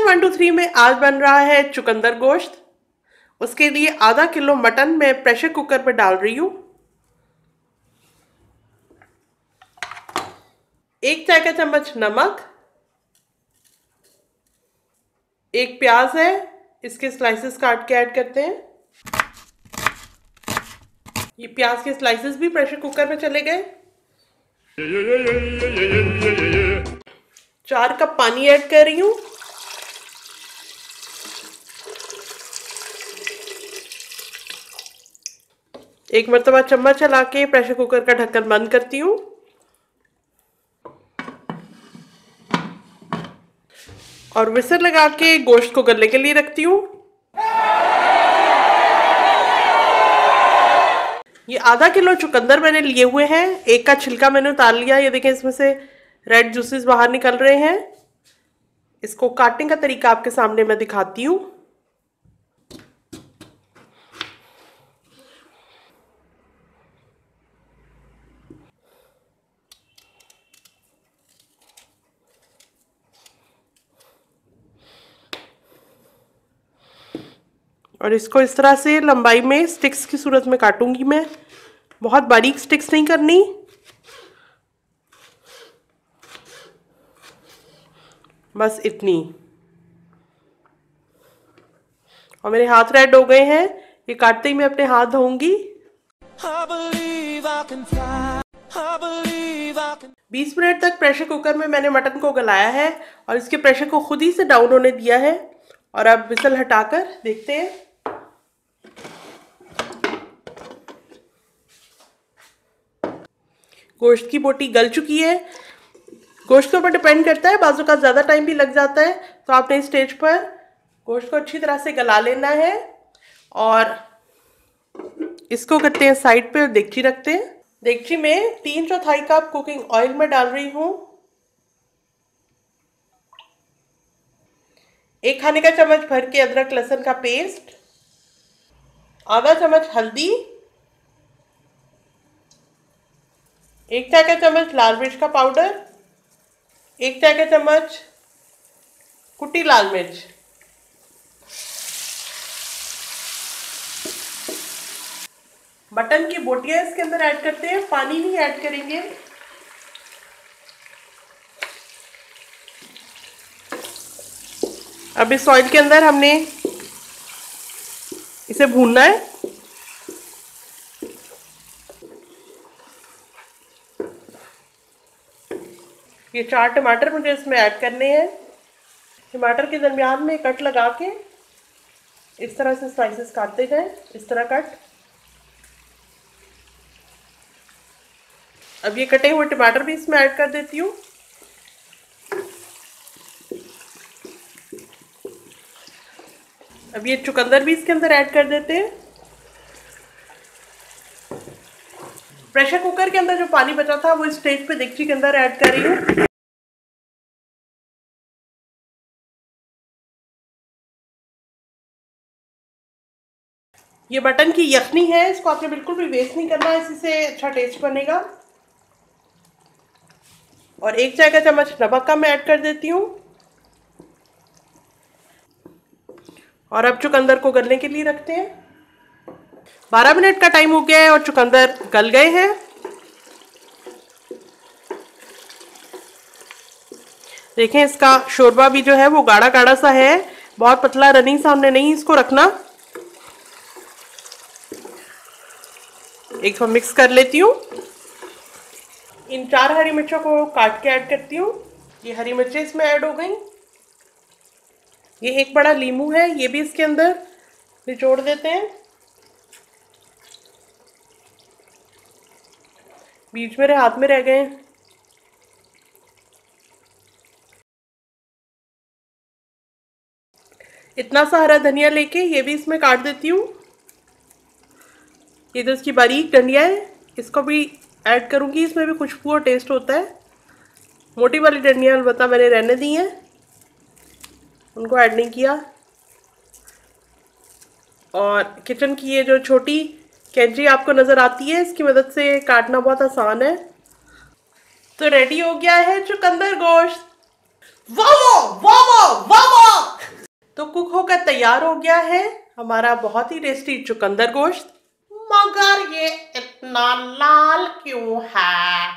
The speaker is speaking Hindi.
1 2 3 में आज बन रहा है चुकंदर गोश्त। उसके लिए आधा किलो मटन मैं प्रेशर कुकर में डाल रही हूँ। 1 चाय का चम्मच नमक, 1 प्याज है, इसके स्लाइसेस काट के ऐड करते हैं। ये प्याज के स्लाइसेस भी प्रेशर कुकर में चले गए। 4 कप पानी ऐड कर रही हूँ। एक मरतबा चम्मच चला के प्रेशर कुकर का ढक्कन बंद करती हूँ और विसल लगा के गोश्त को गलने के लिए रखती हूँ। ये आधा किलो चुकंदर मैंने लिए हुए हैं। एक का छिलका मैंने उतार लिया। ये देखें, इसमें से रेड जूसेस बाहर निकल रहे हैं। इसको काटने का तरीका आपके सामने मैं दिखाती हूँ। और इसको इस तरह से लंबाई में स्टिक्स की सूरत में काटूंगी मैं। बहुत बारीक स्टिक्स नहीं करनी, बस इतनी। और मेरे हाथ रेड हो गए हैं। ये काटते ही मैं अपने हाथ धोऊंगी। 20 मिनट तक प्रेशर कुकर में मैंने मटन को गलाया है और इसके प्रेशर को खुद ही से डाउन होने दिया है। और अब विसल हटाकर देखते हैं। गोश्त की बोटी गल चुकी है। गोश्त के ऊपर डिपेंड करता है, बाजू का ज़्यादा टाइम भी लग जाता है। तो आपने इस स्टेज पर गोश्त को अच्छी तरह से गला लेना है और इसको करते हैं साइड पे और देगची रखते हैं। देगची में 3/4 कप कुकिंग ऑयल में डाल रही हूँ। 1 खाने का चम्मच भर के अदरक लहसुन का पेस्ट, आधा चम्मच हल्दी, 1 चाय का चम्मच लाल मिर्च का पाउडर, 1 चाय का चम्मच कुटी लाल मिर्च, मटन की बोटियां इसके अंदर ऐड करते हैं। पानी नहीं ऐड करेंगे। अब इस ऑयल के अंदर हमने इसे भूनना है। ये 4 टमाटर मुझे इसमें ऐड करने हैं। टमाटर के दरमियान में कट लगा के इस तरह से स्लाइसेस काटते जाएं, इस तरह कट। अब ये कटे हुए टमाटर भी इसमें ऐड कर देती हूँ। अब ये चुकंदर भी इसके अंदर ऐड कर देते हैं। प्रेशर कुकर के अंदर जो पानी बचा था वो इस स्टेज पे देगची के अंदर ऐड कर रही हूँ। ये मटन की यखनी है, इसको आपने बिल्कुल भी वेस्ट नहीं करना है, इसी से अच्छा टेस्ट बनेगा। और 1 चाय का चम्मच नमक का मैं ऐड कर देती हूँ। और अब चुकंदर को गलने के लिए रखते हैं। 12 मिनट का टाइम हो गया है और चुकंदर गल गए हैं। देखें, इसका शोरबा भी जो है वो गाढ़ा गाढ़ा सा है, बहुत पतला रनिंग सामने नहीं इसको रखना। एक मिक्स कर लेती हूँ। इन 4 हरी मिर्चों को काट के ऐड करती हूँ। ये हरी मिर्चें इसमें ऐड हो गई। ये 1 बड़ा नींबू है, ये भी इसके अंदर निचोड़ देते हैं। बीच मेरे हाथ में रह गए। इतना सा हरा धनिया लेके ये भी इसमें काट देती हूँ। ये जो इसकी बारीक डंडियाँ है इसको भी ऐड करूँगी, इसमें भी खुशबू और टेस्ट होता है। मोटी वाली डंडियाँ अलबत्ता मैंने रहने दी हैं, उनको ऐड नहीं किया। और किचन की ये जो छोटी कैंची आपको नज़र आती है, इसकी मदद से काटना बहुत आसान है। तो रेडी हो गया है चुकंदर गोश्त। वाह वाह वाह वाह वाह। तो कुक होकर तैयार हो गया है हमारा बहुत ही टेस्टी चुकंदर गोश्त। मगर ये इतना लाल क्यों है?